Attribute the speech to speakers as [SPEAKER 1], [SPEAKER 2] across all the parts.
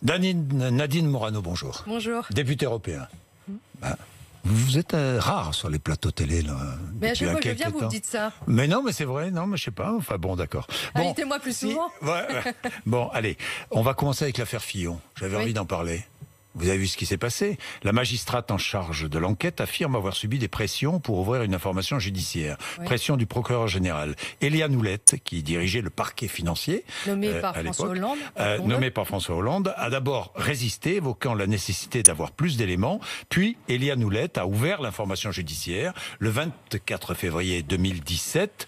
[SPEAKER 1] Nadine Morano, bonjour.
[SPEAKER 2] Bonjour.
[SPEAKER 1] Député européen. Vous êtes rare sur les plateaux télé. Là,
[SPEAKER 2] mais à chaque fois que je viens, vous me dites ça.
[SPEAKER 1] Mais non, mais c'est vrai, non, mais je sais pas. Enfin bon, d'accord. Bon,
[SPEAKER 2] invitez-moi plus souvent.
[SPEAKER 1] Ouais. Bon, allez, on va commencer avec l'affaire Fillon. J'avais envie d'en parler. Vous avez vu ce qui s'est passé? La magistrate en charge de l'enquête affirme avoir subi des pressions pour ouvrir une information judiciaire. Oui. Pression du procureur général. Éliane Houlette, qui dirigeait le parquet financier,
[SPEAKER 2] nommé par François Hollande,
[SPEAKER 1] a d'abord résisté, évoquant la nécessité d'avoir plus d'éléments. Puis, Éliane Houlette a ouvert l'information judiciaire le 24 février 2017.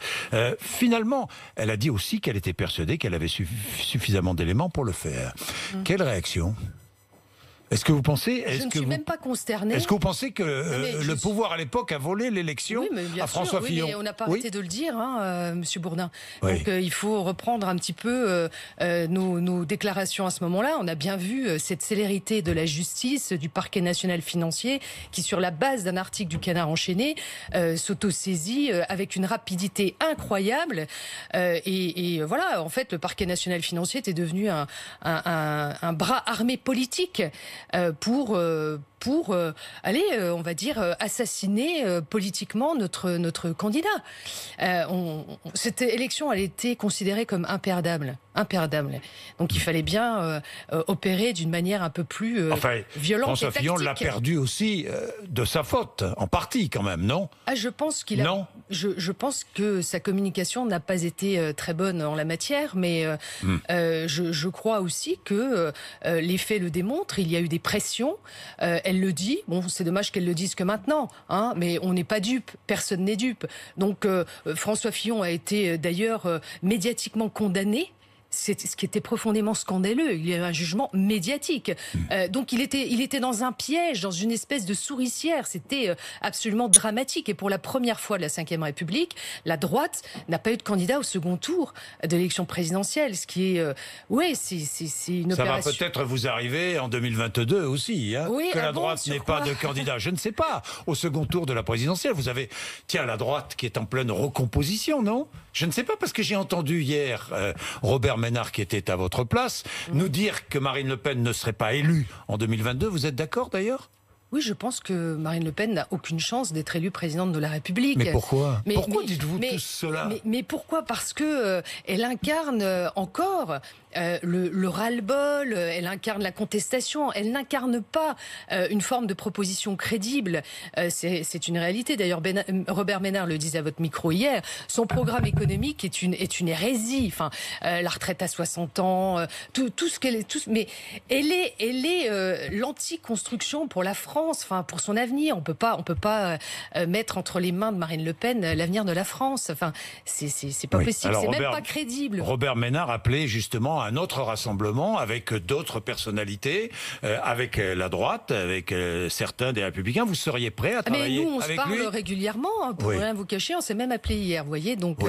[SPEAKER 1] Finalement, elle a dit aussi qu'elle était persuadée qu'elle avait suffisamment d'éléments pour le faire. Quelle réaction ? Est-ce que vous pensez...
[SPEAKER 2] Je ne suis même pas consternée.
[SPEAKER 1] Est-ce que vous pensez que le pouvoir à l'époque a volé l'élection à François Fillon?
[SPEAKER 2] Oui, mais on n'a pas arrêté de le dire, Monsieur Bourdin. Oui. Donc il faut reprendre un petit peu nos déclarations à ce moment-là. On a bien vu cette célérité de la justice, du parquet national financier, qui sur la base d'un article du Canard enchaîné s'autosaisit avec une rapidité incroyable. Et voilà, en fait, le parquet national financier était devenu un bras armé politique. Pour aller, on va dire, assassiner politiquement notre candidat. Cette élection, elle était considérée comme imperdable. Donc il fallait bien opérer d'une manière un peu plus violente.
[SPEAKER 1] François Fillon l'a perdu aussi de sa faute, en partie quand même, non?
[SPEAKER 2] Je pense qu'il a. Non. Je pense que sa communication n'a pas été très bonne en la matière, mais je crois aussi que les faits le démontrent. Il y a eu des pressions. Elle le dit. Bon, c'est dommage qu'elle le dise que maintenant, mais on n'est pas dupe. Personne n'est dupe. Donc François Fillon a été d'ailleurs médiatiquement condamné. C'est ce qui était profondément scandaleux. Il y a eu un jugement médiatique. Donc il était dans un piège, dans une espèce de souricière. C'était absolument dramatique. Et pour la première fois de la Ve République, la droite n'a pas eu de candidat au second tour de l'élection présidentielle. Ce qui est, c'est une opération.
[SPEAKER 1] Ça va peut-être vous arriver en 2022 aussi, que la droite n'ait pas de candidat. Je ne sais pas. Au second tour de la présidentielle, vous avez, la droite qui est en pleine recomposition, non? Je ne sais pas, parce que j'ai entendu hier Robert Ménard, qui était à votre place, nous dire que Marine Le Pen ne serait pas élue en 2022. Vous êtes d'accord d'ailleurs ?
[SPEAKER 2] Oui, je pense que Marine Le Pen n'a aucune chance d'être élue présidente de la République.
[SPEAKER 1] Mais pourquoi ? Pourquoi dites-vous tout cela ?
[SPEAKER 2] mais pourquoi ? Parce que elle incarne encore le ras-le-bol, elle incarne la contestation, elle n'incarne pas une forme de proposition crédible. C'est une réalité. D'ailleurs, Robert Ménard le disait à votre micro hier, son programme économique est une hérésie. Enfin, la retraite à 60 ans, tout ce qu'elle est... mais elle est l'anti-construction pour la France. Enfin, pour son avenir, on peut pas mettre entre les mains de Marine Le Pen l'avenir de la France. Enfin, c'est pas possible. Alors, c'est même pas crédible.
[SPEAKER 1] Robert Ménard appelait justement à un autre rassemblement avec d'autres personnalités, avec la droite, avec certains des Républicains. Vous seriez prêt à travailler avec lui ?
[SPEAKER 2] Mais nous, on se parle régulièrement. Pour rien vous cacher, on s'est même appelé hier. Vous voyez, donc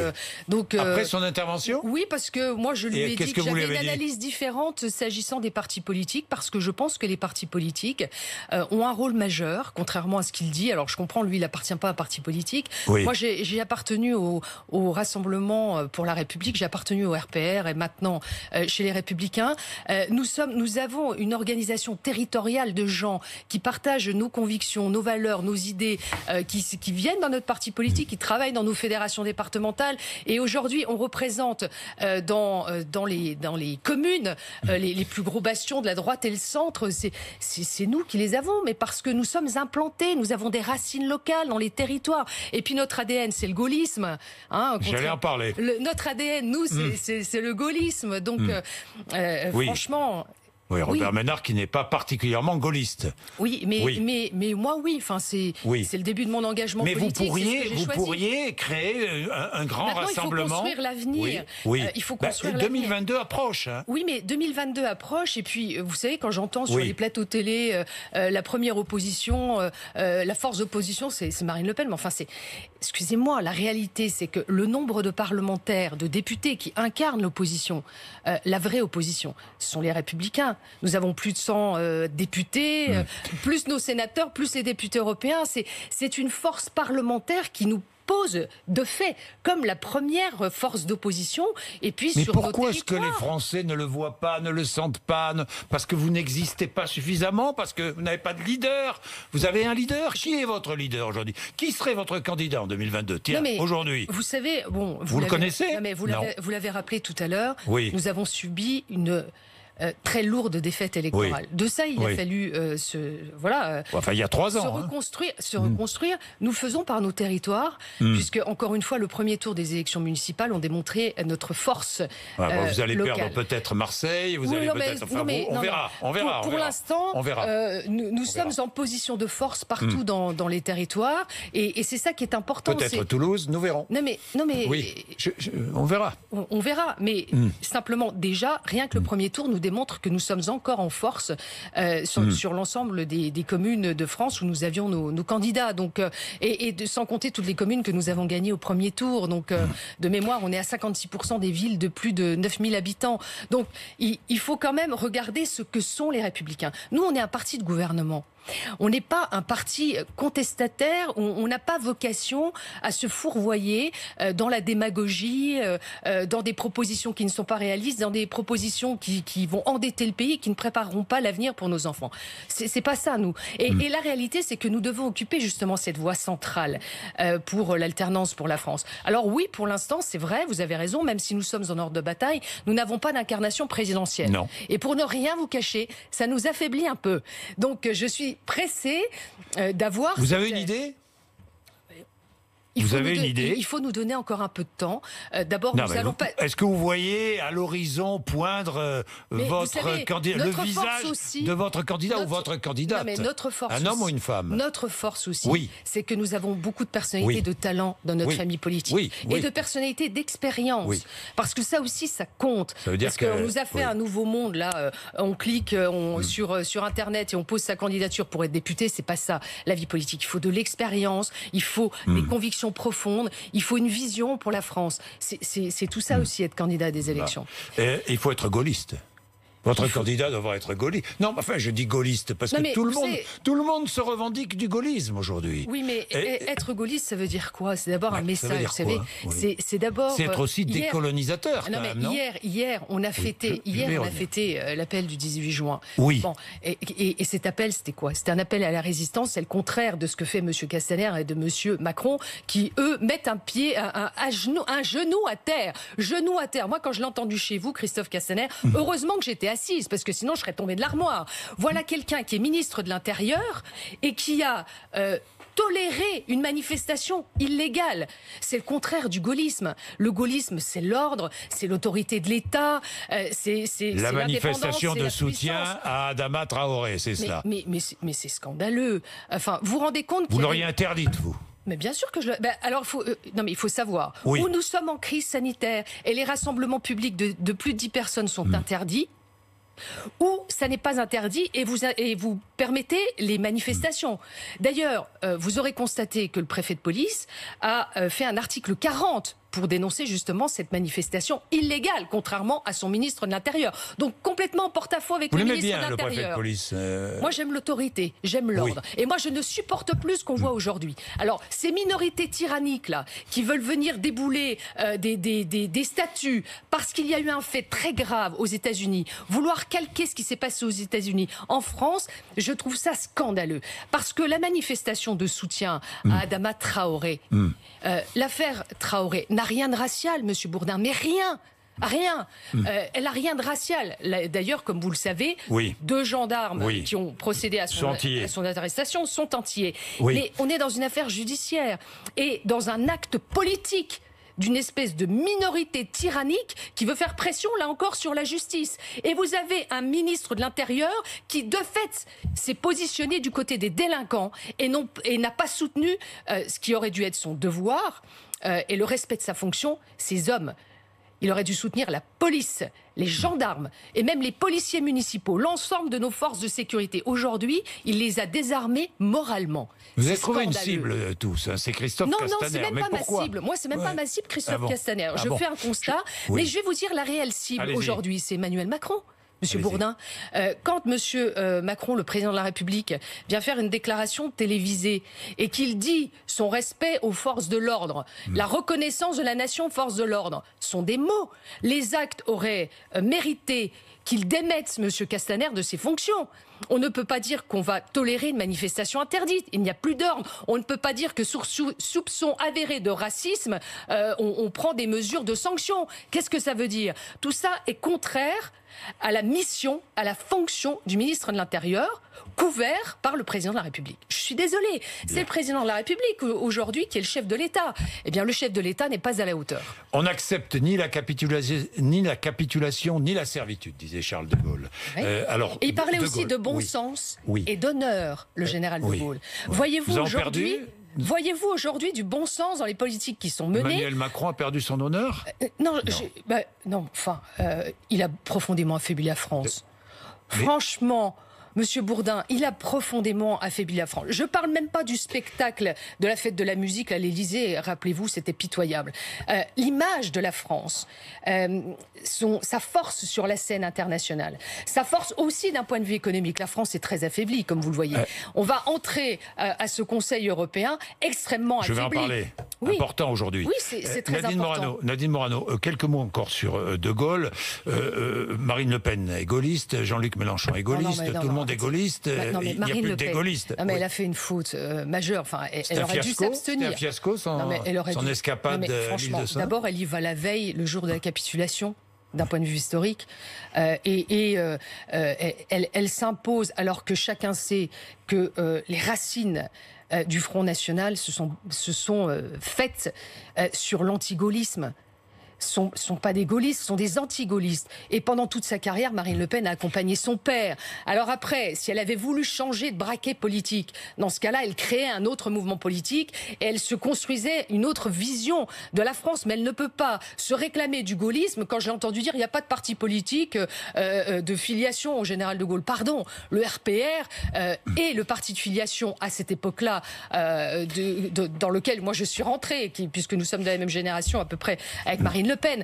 [SPEAKER 1] après son intervention.
[SPEAKER 2] Oui, parce que moi, je lui ai dit que j'avais une analyse différente s'agissant des partis politiques, parce que je pense que les partis politiques ont un rôle majeur, contrairement à ce qu'il dit. Alors, je comprends, lui, il n'appartient pas à un parti politique. Oui. Moi, j'ai appartenu au Rassemblement pour la République, j'ai appartenu au RPR et maintenant chez les Républicains. Nous avons une organisation territoriale de gens qui partagent nos convictions, nos valeurs, nos idées, qui viennent dans notre parti politique, qui travaillent dans nos fédérations départementales. Et aujourd'hui, on représente dans les communes les plus gros bastions de la droite et le centre. C'est nous qui les avons, mais parce que nous sommes implantés, nous avons des racines locales dans les territoires. Et puis notre ADN, c'est le gaullisme.
[SPEAKER 1] J'allais en parler.
[SPEAKER 2] Notre ADN, nous, c'est le gaullisme. Donc, franchement...
[SPEAKER 1] Oui, Robert Ménard qui n'est pas particulièrement gaulliste.
[SPEAKER 2] Oui, mais moi, oui. Enfin, c'est le début de mon engagement politique.
[SPEAKER 1] Mais vous pourriez créer un grand rassemblement.
[SPEAKER 2] Il faut construire l'avenir. Il faut construire
[SPEAKER 1] 2022 approche.
[SPEAKER 2] Oui, mais 2022 approche. Et puis, vous savez, quand j'entends sur les plateaux télé la première opposition, la force d'opposition, c'est Marine Le Pen. Mais enfin, excusez-moi, la réalité, c'est que le nombre de parlementaires, de députés qui incarnent l'opposition, la vraie opposition, ce sont les Républicains. Nous avons plus de 100 députés, plus nos sénateurs, plus les députés européens. C'est une force parlementaire qui nous pose de fait comme la première force d'opposition. Et puis
[SPEAKER 1] mais
[SPEAKER 2] sur
[SPEAKER 1] pourquoi est-ce que les Français ne le voient pas, ne le sentent pas, parce que vous n'existez pas suffisamment, parce que vous n'avez pas de leader? Vous avez un leader? Qui est votre leader aujourd'hui? Qui serait votre candidat en 2022? Tiens, aujourd'hui.
[SPEAKER 2] Vous savez, bon,
[SPEAKER 1] vous le connaissez?
[SPEAKER 2] Non, mais vous l'avez rappelé tout à l'heure.
[SPEAKER 1] Oui.
[SPEAKER 2] Nous avons subi une très lourde défaite électorale.
[SPEAKER 1] Oui.
[SPEAKER 2] De ça, il a fallu
[SPEAKER 1] il y a 3 ans.
[SPEAKER 2] Se reconstruire. Nous faisons par nos territoires, puisque, encore une fois, le premier tour des élections municipales ont démontré notre force
[SPEAKER 1] vous allez
[SPEAKER 2] locale.
[SPEAKER 1] perdre peut-être Marseille, vous allez peut-être... On verra.
[SPEAKER 2] Pour l'instant, nous sommes en position de force partout dans les territoires, et c'est ça qui est important.
[SPEAKER 1] Peut-être Toulouse, nous verrons.
[SPEAKER 2] Non mais
[SPEAKER 1] oui, on verra.
[SPEAKER 2] On verra, mais simplement, déjà, rien que le premier tour nous démontre que nous sommes encore en force sur l'ensemble des communes de France où nous avions nos candidats. Donc, sans compter toutes les communes que nous avons gagnées au premier tour. Donc, de mémoire, on est à 56% des villes de plus de 9000 habitants. Donc, il faut quand même regarder ce que sont les Républicains. Nous, on est un parti de gouvernement. On n'est pas un parti contestataire, on n'a pas vocation à se fourvoyer dans la démagogie, dans des propositions qui ne sont pas réalistes, dans des propositions qui vont endetter le pays et qui ne prépareront pas l'avenir pour nos enfants. C'est pas ça, nous. Et la réalité, c'est que nous devons occuper justement cette voie centrale pour l'alternance pour la France. Alors oui, pour l'instant, c'est vrai, vous avez raison, même si nous sommes en ordre de bataille, nous n'avons pas d'incarnation présidentielle.
[SPEAKER 1] Non.
[SPEAKER 2] Et pour ne rien vous cacher, ça nous affaiblit un peu. Donc je suis pressé d'avoir...
[SPEAKER 1] Vous avez une idée ? Vous avez une idée ?
[SPEAKER 2] Il faut nous donner encore un peu de temps. D'abord, nous allons pas...
[SPEAKER 1] Est-ce que vous voyez à l'horizon poindre votre candidat, le visage aussi, de votre candidat ou votre candidate ?
[SPEAKER 2] Non, mais notre force
[SPEAKER 1] un homme ou une femme ?
[SPEAKER 2] Notre force aussi, c'est que nous avons beaucoup de personnalités de talent dans notre famille politique et de personnalités d'expérience. Parce que ça aussi, ça compte.
[SPEAKER 1] Ça veut dire
[SPEAKER 2] parce qu'on nous a fait un nouveau monde là. On clique sur Internet et on pose sa candidature pour être député. C'est pas ça la vie politique. Il faut de l'expérience. Il faut des convictions profonde, il faut une vision pour la France. C'est tout ça aussi, être candidat à des élections.
[SPEAKER 1] Il faut être gaulliste. Votre candidat devra être gaulliste. Non, enfin, je dis gaulliste parce que tout le monde se revendique du gaullisme aujourd'hui.
[SPEAKER 2] Oui, mais être gaulliste, ça veut dire quoi? C'est d'abord un message, vous savez. C'est d'abord...
[SPEAKER 1] C'est être aussi décolonisateur, quand même, non?
[SPEAKER 2] Hier, on a fêté l'appel du 18 juin.
[SPEAKER 1] Oui.
[SPEAKER 2] Bon, et cet appel, c'était quoi? C'était un appel à la résistance. C'est le contraire de ce que fait M. Castaner et de M. Macron, qui, eux, mettent un genou à terre. Genou à terre. Moi, quand je l'ai entendu chez vous, Christophe Castaner, heureusement que j'étais assise, parce que sinon je serais tombée de l'armoire. Voilà quelqu'un qui est ministre de l'Intérieur et qui a toléré une manifestation illégale. C'est le contraire du gaullisme. Le gaullisme, c'est l'ordre, c'est l'autorité de l'État, c'est
[SPEAKER 1] la manifestation de soutien à Adama Traoré, c'est cela.
[SPEAKER 2] Mais c'est scandaleux. Enfin, vous vous rendez compte
[SPEAKER 1] vous l'auriez interdite, vous?
[SPEAKER 2] Mais bien sûr que je... alors, il faut savoir où nous sommes en crise sanitaire et les rassemblements publics de plus de 10 personnes sont interdits, ou ça n'est pas interdit et vous permettez les manifestations. D'ailleurs, vous aurez constaté que le préfet de police a fait un article 40 pour dénoncer justement cette manifestation illégale, contrairement à son ministre de l'Intérieur. Donc complètement en porte-à-faux avec le ministre de l'Intérieur.
[SPEAKER 1] Vous l'aimez bien, le préfet de police
[SPEAKER 2] Moi, j'aime l'autorité, j'aime l'ordre. Et moi, je ne supporte plus ce qu'on voit aujourd'hui. Alors, ces minorités tyranniques, là, qui veulent venir débouler des statuts, parce qu'il y a eu un fait très grave aux États-Unis, vouloir calquer ce qui s'est passé aux États-Unis en France, je trouve ça scandaleux. Parce que la manifestation de soutien à Adama Traoré, l'affaire Traoré n'a rien de racial, Monsieur Bourdin, mais rien. Elle n'a rien de racial. D'ailleurs, comme vous le savez, 2 gendarmes qui ont procédé à son arrestation sont antillais. Mais on est dans une affaire judiciaire et dans un acte politique d'une espèce de minorité tyrannique qui veut faire pression, là encore, sur la justice. Et vous avez un ministre de l'Intérieur qui, de fait, s'est positionné du côté des délinquants et n'a pas soutenu ce qui aurait dû être son devoir et le respect de sa fonction, ces hommes. Il aurait dû soutenir la police, les gendarmes et même les policiers municipaux, l'ensemble de nos forces de sécurité. Aujourd'hui, il les a désarmés moralement.
[SPEAKER 1] Vous avez trouvé une cible tous, hein. C'est Christophe Castaner.
[SPEAKER 2] Non, c'est même pas ma cible. Moi, c'est même pas ma cible, Christophe Castaner. Je fais un constat, mais je vais vous dire la réelle cible aujourd'hui, c'est Emmanuel Macron. Monsieur Bourdin, quand Monsieur Macron, le président de la République, vient faire une déclaration télévisée et qu'il dit son respect aux forces de l'ordre, la reconnaissance de la nation force de l'ordre, sont des mots. Les actes auraient mérité qu'il démette Monsieur Castaner de ses fonctions. On ne peut pas dire qu'on va tolérer une manifestation interdite. Il n'y a plus d'ordre. On ne peut pas dire que sur soupçon avéré de racisme, on prend des mesures de sanction. Qu'est-ce que ça veut dire? Tout ça est contraire à la mission, à la fonction du ministre de l'Intérieur, couvert par le président de la République. Je suis désolée, c'est le président de la République aujourd'hui qui est le chef de l'État. Eh bien, le chef de l'État n'est pas à la hauteur.
[SPEAKER 1] On n'accepte ni la capitulation, ni la servitude, disait Charles de Gaulle.
[SPEAKER 2] Oui. Et il parlait aussi de bon sens et d'honneur, le général de Gaulle. Voyez-vous aujourd'hui du bon sens dans les politiques qui sont menées?
[SPEAKER 1] Emmanuel Macron a perdu son honneur?
[SPEAKER 2] Non, il a profondément affaibli la France. Franchement, Monsieur Bourdin, il a profondément affaibli la France. Je parle même pas du spectacle de la fête de la musique à l'Élysée. Rappelez-vous, c'était pitoyable. L'image de la France, sa force sur la scène internationale, sa force aussi d'un point de vue économique. La France est très affaiblie, comme vous le voyez. On va entrer à ce Conseil européen extrêmement affaibli.
[SPEAKER 1] Je vais en parler. Oui. Important aujourd'hui.
[SPEAKER 2] Oui, c'est très important.
[SPEAKER 1] Nadine Morano, quelques mots encore sur De Gaulle. Marine Le Pen est gaulliste, Jean-Luc Mélenchon est gaulliste, tout le monde est gaulliste. Il n'y a plus de gaullistes.
[SPEAKER 2] Non, mais elle a fait une faute majeure. Enfin, elle aurait dû s'abstenir.
[SPEAKER 1] C'était un fiasco, son escapade à l'île de Sein.
[SPEAKER 2] D'abord, elle y va la veille, le jour de la capitulation, d'un point de vue historique, elle s'impose alors que chacun sait que les racines du Front National se sont faites sur l'antigaullisme. Sont pas des gaullistes, sont des anti-gaullistes. Et pendant toute sa carrière, Marine Le Pen a accompagné son père. Alors après, si elle avait voulu changer de braquet politique, dans ce cas-là, elle créait un autre mouvement politique et elle se construisait une autre vision de la France. Mais elle ne peut pas se réclamer du gaullisme. Quand j'ai entendu dire il n'y a pas de parti politique de filiation au général de Gaulle. Pardon, le RPR est le parti de filiation à cette époque-là dans lequel moi je suis rentrée, puisque nous sommes de la même génération à peu près avec Marine Le Pen.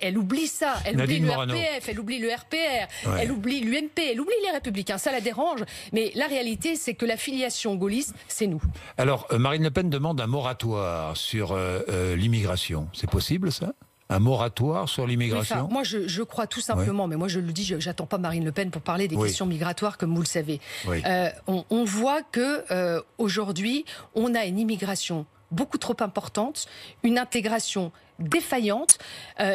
[SPEAKER 2] Elle oublie ça, elle oublie le RPF, elle oublie le RPR, elle oublie l'UMP, elle oublie les Républicains. Ça la dérange, mais la réalité, c'est que la filiation gaulliste, c'est nous.
[SPEAKER 1] Alors, Marine Le Pen demande un moratoire sur l'immigration. C'est possible, ça ? Un moratoire sur l'immigration?
[SPEAKER 2] Moi, je crois tout simplement, mais moi je le dis, j'attends pas Marine Le Pen pour parler des questions migratoires, comme vous le savez. On voit que aujourd'hui, on a une immigration beaucoup trop importante, une intégration défaillante,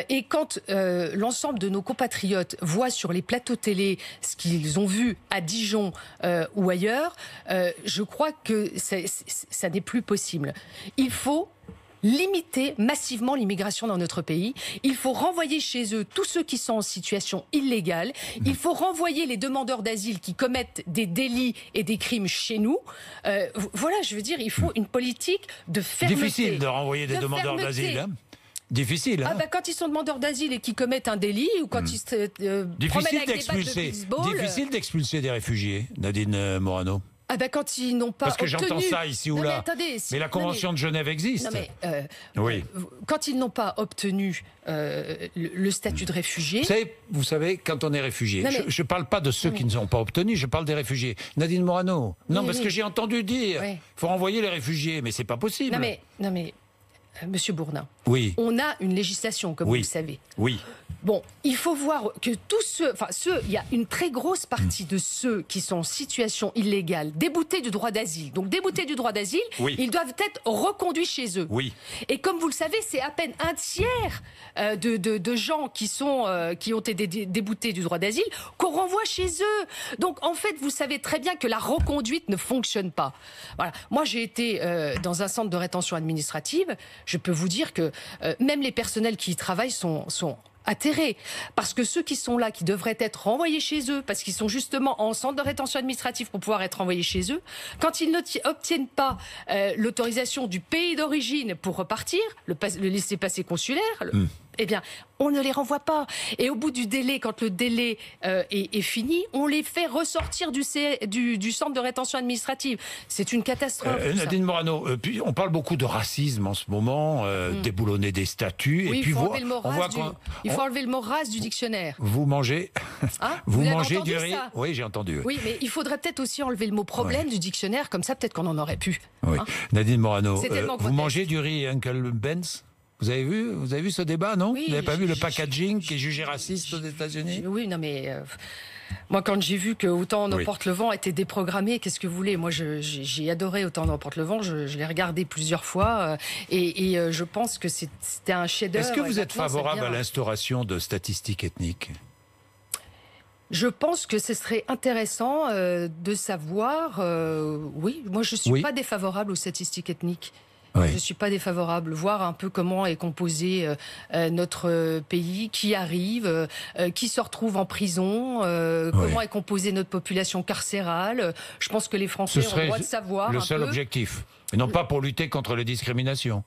[SPEAKER 2] et quand l'ensemble de nos compatriotes voient sur les plateaux télé ce qu'ils ont vu à Dijon ou ailleurs, je crois que ça n'est plus possible. Il faut limiter massivement l'immigration dans notre pays. Il faut renvoyer chez eux tous ceux qui sont en situation illégale. Il faut renvoyer les demandeurs d'asile qui commettent des délits et des crimes chez nous. Voilà, je veux dire, il faut une politique de fermeté.
[SPEAKER 1] Difficile de renvoyer des demandeurs d'asile, hein? Difficile, hein?
[SPEAKER 2] Quand ils sont demandeurs d'asile et qu'ils commettent un délit, ou quand ils se promènent avec des battes de baseball...
[SPEAKER 1] Difficile d'expulser des réfugiés, Nadine Morano.
[SPEAKER 2] Quand ils n'ont pas obtenu...
[SPEAKER 1] Parce que j'entends ça ici ou là. Mais la Convention de Genève existe.
[SPEAKER 2] Quand ils n'ont pas obtenu le statut de réfugié...
[SPEAKER 1] Vous savez, quand on est réfugié, je ne parle pas de ceux qui ne sont pas obtenus, je parle des réfugiés. Nadine Morano, parce que j'ai entendu dire, il faut renvoyer les réfugiés, mais c'est pas possible.
[SPEAKER 2] Non mais, Monsieur Bourdin, on a une législation, comme vous le savez.
[SPEAKER 1] Oui.
[SPEAKER 2] Bon, il faut voir que tous il y a une très grosse partie de ceux qui sont en situation illégale, déboutés du droit d'asile. Donc déboutés du droit d'asile, ils doivent être reconduits chez eux. Oui. Et comme vous le savez, c'est à peine un tiers de gens qui ont été déboutés du droit d'asile qu'on renvoie chez eux. Donc en fait, vous savez très bien que la reconduite ne fonctionne pas. Voilà. Moi, j'ai été dans un centre de rétention administrative. Je peux vous dire que même les personnels qui y travaillent sont atterrés, parce que ceux qui sont là, qui devraient être renvoyés chez eux, parce qu'ils sont justement en centre de rétention administrative pour pouvoir être renvoyés chez eux, quand ils n'obtiennent pas l'autorisation du pays d'origine pour repartir, le laissez-passer consulaire, eh bien, on ne les renvoie pas. Et au bout du délai, quand le délai est fini, on les fait ressortir du centre de rétention administrative. C'est une catastrophe.
[SPEAKER 1] Nadine Morano, puis on parle beaucoup de racisme en ce moment, déboulonner des statuts.
[SPEAKER 2] Oui,
[SPEAKER 1] et puis
[SPEAKER 2] il faut enlever le mot race du dictionnaire.
[SPEAKER 1] Vous mangez,
[SPEAKER 2] vous
[SPEAKER 1] mangez du riz. Oui, j'ai entendu.
[SPEAKER 2] Oui, mais il faudrait peut-être aussi enlever le mot problème du dictionnaire, comme ça peut-être qu'on en aurait pu.
[SPEAKER 1] Oui. Nadine Morano, vous mangez du riz Uncle Ben's? Vous avez vu ce débat, non?
[SPEAKER 2] Oui,
[SPEAKER 1] vous n'avez pas vu le packaging qui est jugé raciste aux États-Unis?
[SPEAKER 2] Oui, non mais... Moi, quand j'ai vu que Autant n'emporte le vent était déprogrammé, qu'est-ce que vous voulez? Moi, j'ai adoré Autant n'emporte le vent. Je l'ai regardé plusieurs fois et je pense que c'était un chef-d'œuvre.
[SPEAKER 1] Est-ce que vous êtes favorable à l'instauration de statistiques ethniques?
[SPEAKER 2] Je pense que ce serait intéressant de savoir. Oui, moi, je suis pas défavorable aux statistiques ethniques. Oui. Je ne suis pas défavorable. Voir un peu comment est composé notre pays, qui arrive, qui se retrouve en prison, comment est composée notre population carcérale. Je pense que les Français ont le droit de savoir.
[SPEAKER 1] Le seul objectif, et non pas pour lutter contre les discriminations.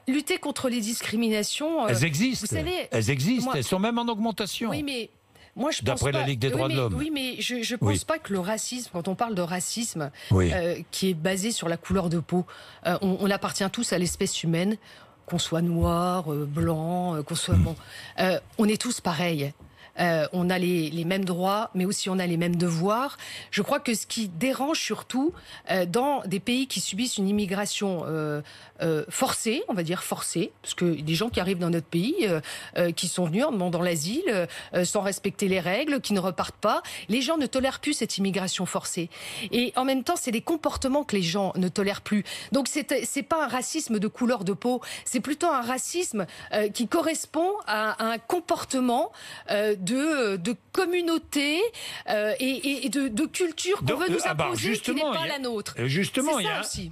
[SPEAKER 2] Lutter contre les discriminations...
[SPEAKER 1] elles existent.
[SPEAKER 2] Vous savez,
[SPEAKER 1] elles existent. Elles sont même en augmentation.
[SPEAKER 2] Oui, mais... Moi, je pense
[SPEAKER 1] d'après la Ligue des droits de l'homme.
[SPEAKER 2] Oui, mais je ne pense pas que le racisme, quand on parle de racisme, qui est basé sur la couleur de peau, on appartient tous à l'espèce humaine, qu'on soit noir, blanc, qu'on soit... on est tous pareils. On a les mêmes droits, mais aussi on a les mêmes devoirs. Je crois que ce qui dérange surtout dans des pays qui subissent une immigration forcée, on va dire forcée, parce que des gens qui arrivent dans notre pays, qui sont venus en demandant l'asile, sans respecter les règles, qui ne repartent pas, les gens ne tolèrent plus cette immigration forcée. Et en même temps, c'est des comportements que les gens ne tolèrent plus. Donc c'est pas un racisme de couleur de peau, c'est plutôt un racisme qui correspond à un comportement de communauté et de culture qu'on veut nous imposer, qui n'est pas la nôtre.
[SPEAKER 1] Justement, il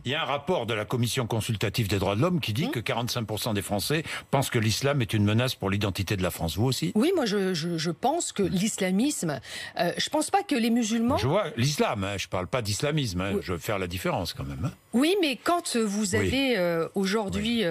[SPEAKER 1] y a un rapport de la Commission consultative des droits de l'homme qui dit que 45% des Français pensent que l'islam est une menace pour l'identité de la France. Vous aussi?
[SPEAKER 2] Oui, moi je pense que l'islamisme... je pense pas que les musulmans...
[SPEAKER 1] Je vois l'islam, je parle pas d'islamisme, je veux faire la différence quand même.
[SPEAKER 2] Oui, mais quand vous avez aujourd'hui...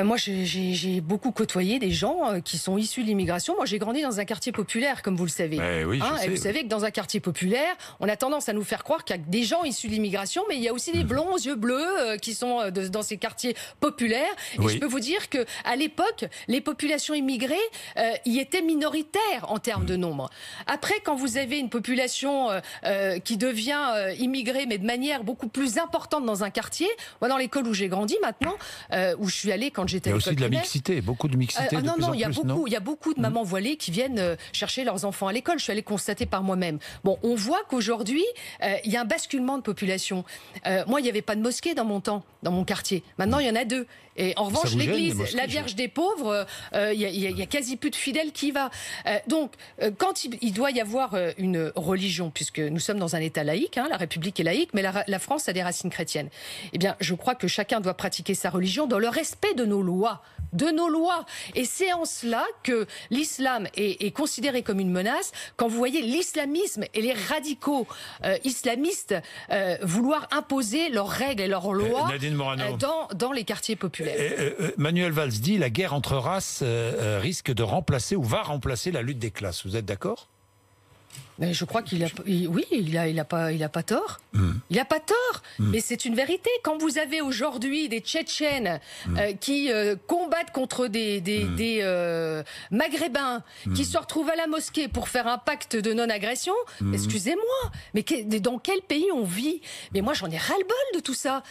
[SPEAKER 2] moi, j'ai beaucoup côtoyé des gens qui sont issus de l'immigration. Moi, j'ai grandi dans un quartier populaire, comme vous le savez.
[SPEAKER 1] Oui,
[SPEAKER 2] et vous savez que dans un quartier populaire, on a tendance à nous faire croire qu'il y a des gens issus de l'immigration, mais il y a aussi des blonds aux yeux bleus qui sont dans ces quartiers populaires. Et je peux vous dire que à l'époque, les populations immigrées y étaient minoritaires en termes de nombre. Après, quand vous avez une population qui devient immigrée, mais de manière beaucoup plus importante dans un quartier, moi, dans l'école où j'ai grandi maintenant, où je suis allée quand j'étais à l'école primaire.
[SPEAKER 1] Il y a aussi de la mixité, beaucoup de mixité.
[SPEAKER 2] Non, il y a beaucoup de mamans voilées qui viennent chercher leurs enfants à l'école. Je suis allée constater par moi-même. Bon, on voit qu'aujourd'hui, il y a un basculement de population. Moi, il n'y avait pas de mosquée dans mon temps, dans mon quartier. Maintenant, il y en a 2. Et en revanche, l'église, la Vierge des pauvres, il y a quasi plus de fidèles qui y va. Donc, quand il doit y avoir une religion, puisque nous sommes dans un État laïque, la République est laïque, mais la France a des racines chrétiennes. Eh bien, je crois que chacun doit pratiquer sa religion dans le respect de nos lois. Et c'est en cela que l'islam est considéré comme une menace. Quand vous voyez l'islamisme et les radicaux islamistes vouloir imposer leurs règles et leurs lois dans les quartiers populaires.
[SPEAKER 1] Manuel Valls dit la guerre entre races risque de remplacer ou va remplacer la lutte des classes. Vous êtes d'accord?
[SPEAKER 2] Mais je crois qu'il a pas tort. Il a pas tort. Mais c'est une vérité. Quand vous avez aujourd'hui des Tchétchènes qui combattent contre des Maghrébins qui se retrouvent à la mosquée pour faire un pacte de non-agression, excusez-moi, mais dans quel pays on vit? Mais moi, j'en ai ras-le-bol de tout ça.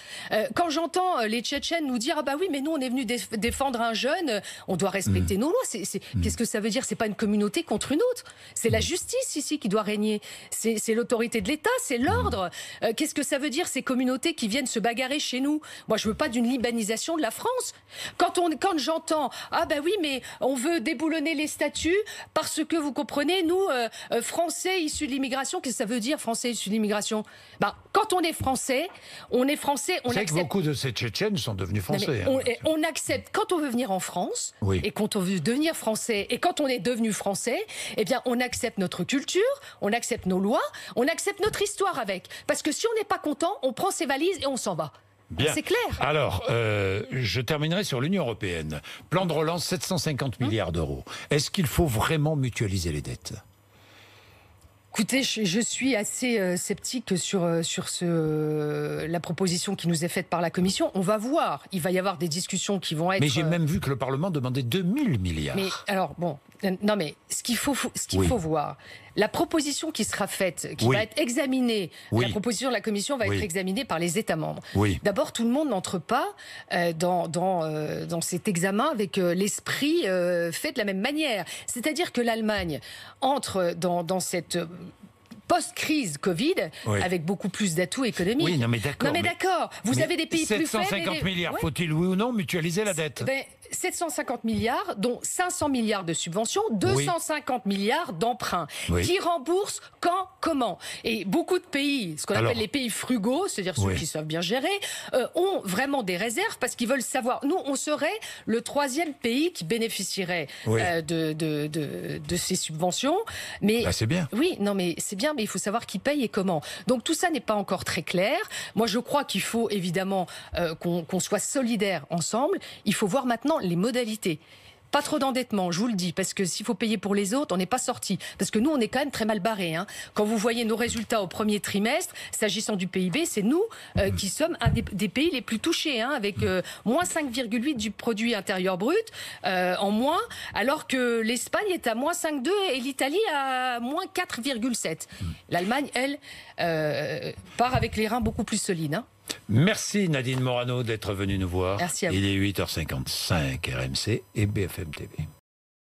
[SPEAKER 2] Quand j'entends les Tchétchènes nous dire « Ah bah oui, mais nous, on est venus défendre un jeune, on doit respecter nos lois. » Qu'est-ce que ça veut dire? C'est pas une communauté contre une autre. C'est la justice ici qui doit régner. C'est l'autorité de l'État, c'est l'ordre. Qu'est-ce que ça veut dire, ces communautés qui viennent se bagarrer chez nous? Moi, je veux pas d'une libanisation de la France. Quand j'entends « Ah bah oui, mais on veut déboulonner les statuts parce que, vous comprenez, nous, Français issus de l'immigration », qu'est-ce que ça veut dire, Français issus de l'immigration? Quand on est Français, on accepte...
[SPEAKER 1] C'est que beaucoup de ces Tchétchènes sont devenus Français.
[SPEAKER 2] On accepte, quand on veut venir en France, et quand on veut devenir Français, et quand on est devenu Français, eh bien, on accepte notre culture, on accepte nos lois, on accepte notre histoire avec. Parce que si on n'est pas content, on prend ses valises et on s'en va.
[SPEAKER 1] Bien.
[SPEAKER 2] C'est clair.
[SPEAKER 1] Alors, je terminerai sur l'Union européenne. Plan de relance, 750 milliards d'euros. Est-ce qu'il faut vraiment mutualiser les dettes ?
[SPEAKER 2] Écoutez, je suis assez sceptique sur la proposition qui nous est faite par la Commission. On va voir. Il va y avoir des discussions qui vont être...
[SPEAKER 1] Mais j'ai même vu que le Parlement demandait 2000 milliards.
[SPEAKER 2] Mais alors, bon, non mais ce qu'il faut voir, la proposition qui sera faite, qui va être examinée, la proposition de la Commission va être examinée par les États membres. D'abord, tout le monde n'entre pas dans cet examen avec l'esprit fait de la même manière. C'est-à-dire que l'Allemagne entre dans cette post-crise Covid, avec beaucoup plus d'atouts économiques.
[SPEAKER 1] Oui, non mais d'accord.
[SPEAKER 2] Non mais d'accord. Vous avez des pays plus faibles.
[SPEAKER 1] 750 milliards, faut-il oui ou non mutualiser la dette ?
[SPEAKER 2] 750 milliards, dont 500 milliards de subventions, 250 milliards d'emprunts, qui remboursent quand, comment. Et beaucoup de pays, ce qu'on appelle les pays frugaux, c'est-à-dire ceux qui savent bien gérer, ont vraiment des réserves parce qu'ils veulent savoir. Nous, on serait le 3e pays qui bénéficierait de ces subventions. Mais
[SPEAKER 1] c'est bien.
[SPEAKER 2] Oui, non, mais c'est bien, mais il faut savoir qui paye et comment. Donc tout ça n'est pas encore très clair. Moi, je crois qu'il faut évidemment qu'on soit solidaires ensemble. Il faut voir maintenant les modalités. Pas trop d'endettement, je vous le dis, parce que s'il faut payer pour les autres, on n'est pas sorti. Parce que nous, on est quand même très mal barrés. Quand vous voyez nos résultats au premier trimestre, s'agissant du PIB, c'est nous qui sommes un des pays les plus touchés, avec moins 5,8 du produit intérieur brut en moins, alors que l'Espagne est à moins 5,2 et l'Italie à moins 4,7. L'Allemagne, elle, part avec les reins beaucoup plus solides.
[SPEAKER 1] Merci Nadine Morano d'être venue nous voir.
[SPEAKER 2] Merci à vous.
[SPEAKER 1] Il est 8h55, RMC et BFM TV.